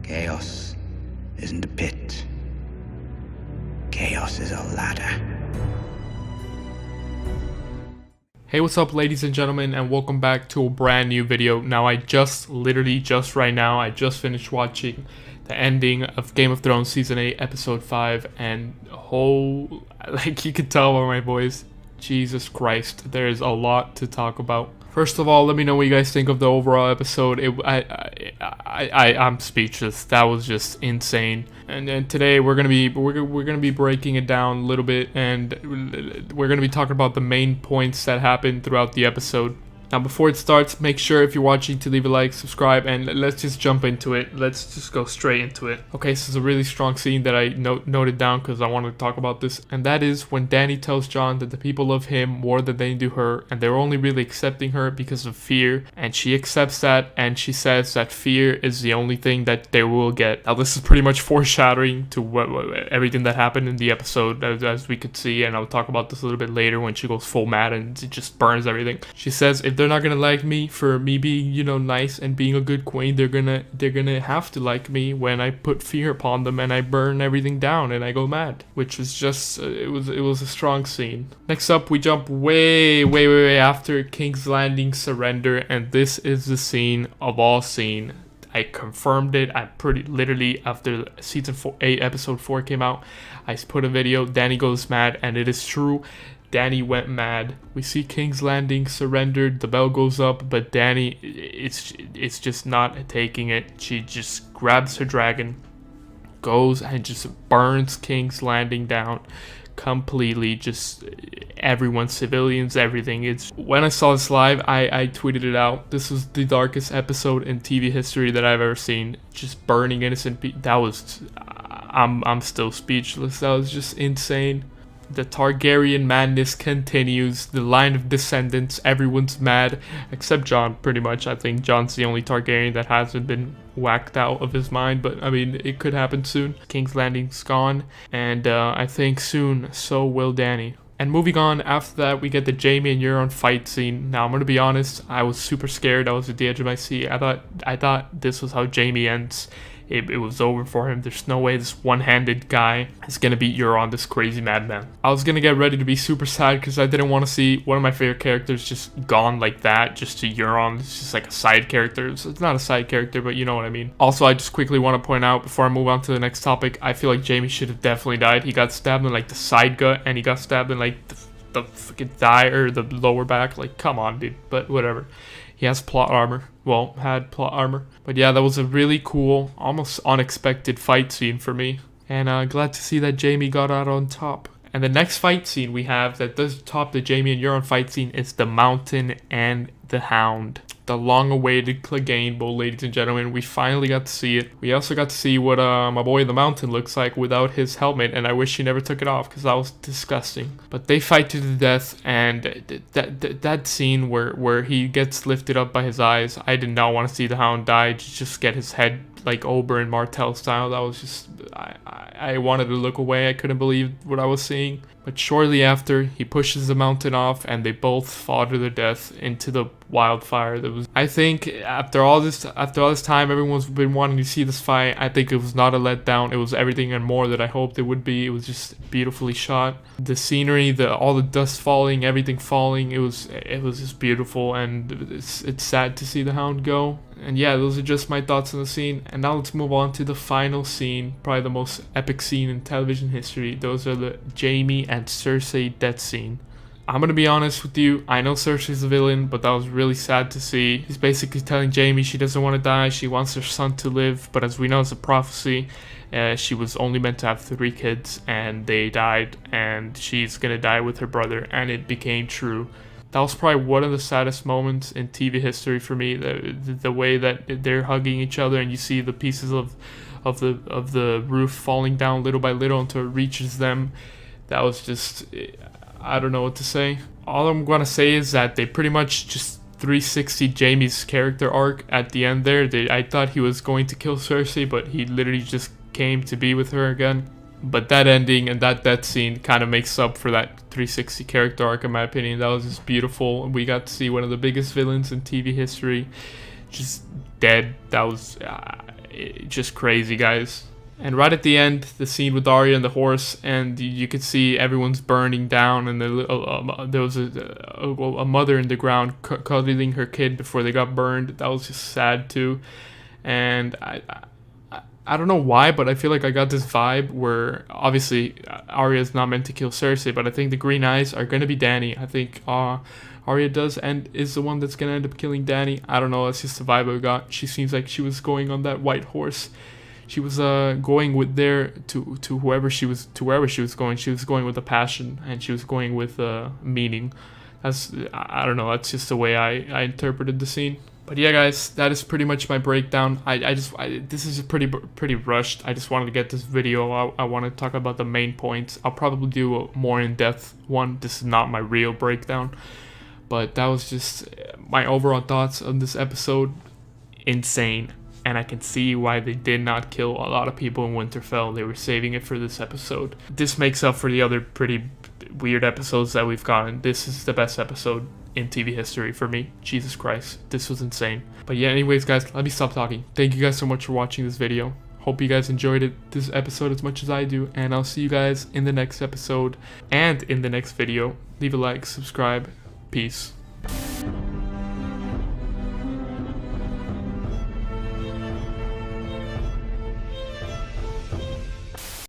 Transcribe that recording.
Chaos isn't a pit. Chaos is a ladder. Hey, what's up, ladies and gentlemen, and welcome back to a brand new video. Now, I just right now, I just finished watching the ending of Game of Thrones Season 8, Episode 5, and like you can tell by my voice, Jesus Christ, there's a lot to talk about. First of all, let me know what you guys think of the overall episode. I'm speechless. That was just insane. And then today we're gonna be breaking it down a little bit, and we're gonna be talking about the main points that happened throughout the episode. Now, before it starts, make sure if you're watching to leave a like, subscribe, and let's just jump into it. Let's just go straight into it. Okay, this is a really strong scene that I noted down because I wanted to talk about this. And that is when Dany tells Jon that the people love him more than they do her, and they're only really accepting her because of fear. And she accepts that, and she says that fear is the only thing that they will get. Now, this is pretty much foreshadowing to everything that happened in the episode, as we could see. And I'll talk about this a little bit later when she goes full mad and it just burns everything. She says, if they're not gonna like me for me being, nice and being a good queen, they're gonna have to like me when I put fear upon them and I burn everything down and I go mad. Which was just it was a strong scene. Next up, we jump way after King's Landing surrender, and this is the scene of all scene. I confirmed it. I literally after season 8 episode 4 came out, I put a video. Dany goes mad, and it is true. Dany went mad. We see King's Landing surrendered. The bell goes up, but Dany, it's just not taking it. She just grabs her dragon, goes and just burns King's Landing down completely. Just everyone, civilians, everything. It's when I saw this live, I tweeted it out. This was the darkest episode in TV history that I've ever seen. Just burning innocent people. That was, I'm still speechless. That was just insane. The Targaryen madness continues. The line of descendants, everyone's mad except Jon, pretty much. I think Jon's the only Targaryen that hasn't been whacked out of his mind, but I mean, it could happen soon. King's Landing's gone, and I think soon so will Dany. And moving on, after that, we get the Jaime and Euron fight scene. Now, I'm gonna be honest, I was super scared. I was at the edge of my seat. I thought this was how Jaime ends. It was over for him. There's no way this one-handed guy is gonna beat Euron, this crazy madman. I was gonna get ready to be super sad because I didn't want to see one of my favorite characters just gone like that, just to Euron. It's just like a side character. It's not a side character, but you know what I mean. Also, I just quickly want to point out before I move on to the next topic, I feel like Jaime should have definitely died. He got stabbed in like the side gut, and he got stabbed in like the fucking thigh or the lower back. Like, come on, dude. But whatever. He has plot armor. Well, had plot armor. But yeah, that was a really cool, almost unexpected fight scene for me. And glad to see that Jaime got out on top. And the next fight scene we have that does top the Jaime and Euron fight scene is the Mountain and the Hound. The long-awaited Clegane Bowl, ladies and gentlemen. We finally got to see it. We also got to see what my boy the Mountain looks like without his helmet, and I wish he never took it off because that was disgusting. But they fight to the death, and that scene where he gets lifted up by his eyes, I did not want to see the Hound die. Just get his head like Oberyn Martell style. That was just, I wanted to look away. I couldn't believe what I was seeing. But shortly after, he pushes the Mountain off, and they both fall to their death into the wildfire. I think after all this time, everyone's been wanting to see this fight. I think it was not a letdown. It was everything and more that I hoped it would be. It was just beautifully shot. The scenery, all the dust falling, everything falling. It was just beautiful, and it's sad to see the Hound go. And yeah, those are just my thoughts on the scene. And now let's move on to the final scene, probably the most epic scene in television history. Those are the Jaime and Cersei death scene. I'm gonna be honest with you, I know Cersei's the villain, but that was really sad to see. He's basically telling Jaime she doesn't want to die, she wants her son to live, but as we know, it's a prophecy. She was only meant to have 3 kids, and they died, and she's gonna die with her brother, and it became true. That was probably one of the saddest moments in TV history for me. The way that they're hugging each other, and you see the pieces of the roof falling down little by little until it reaches them. That was just, I don't know what to say. All I'm gonna say is that they pretty much just 360 Jaime's character arc at the end there. I thought he was going to kill Cersei, but he literally just came to be with her again. But that ending and that death scene kind of makes up for that 360 character arc, in my opinion. That was just beautiful. We got to see one of the biggest villains in TV history just dead. That was just crazy, guys. And right at the end, the scene with Arya and the horse, and you could see everyone's burning down, and there was a mother in the ground cuddling her kid before they got burned. That was just sad too. And I don't know why, but I feel like I got this vibe where obviously Arya is not meant to kill Cersei, but I think the green eyes are gonna be Dany. I think Arya does and is the one that's gonna end up killing Dany. I don't know. That's just the vibe I got. She seems like she was going on that white horse. She was going with there to wherever she was going. She was going with a passion, and she was going with meaning. I don't know. That's just the way I interpreted the scene. But yeah, guys, that is pretty much my breakdown. This is pretty rushed. I just wanted to get this video. I want to talk about the main points. I'll probably do a more in-depth one. This is not my real breakdown, but that was just my overall thoughts on this episode. Insane. And I can see why they did not kill a lot of people in Winterfell. They were saving it for this episode. This makes up for the other pretty weird episodes that we've gotten. This is the best episode in TV history for me. Jesus Christ, this was insane. But yeah, anyways, guys, let me stop talking. Thank you guys so much for watching this video. Hope you guys enjoyed this episode as much as I do, and I'll see you guys in the next episode and in the next video. Leave a like, subscribe. Peace.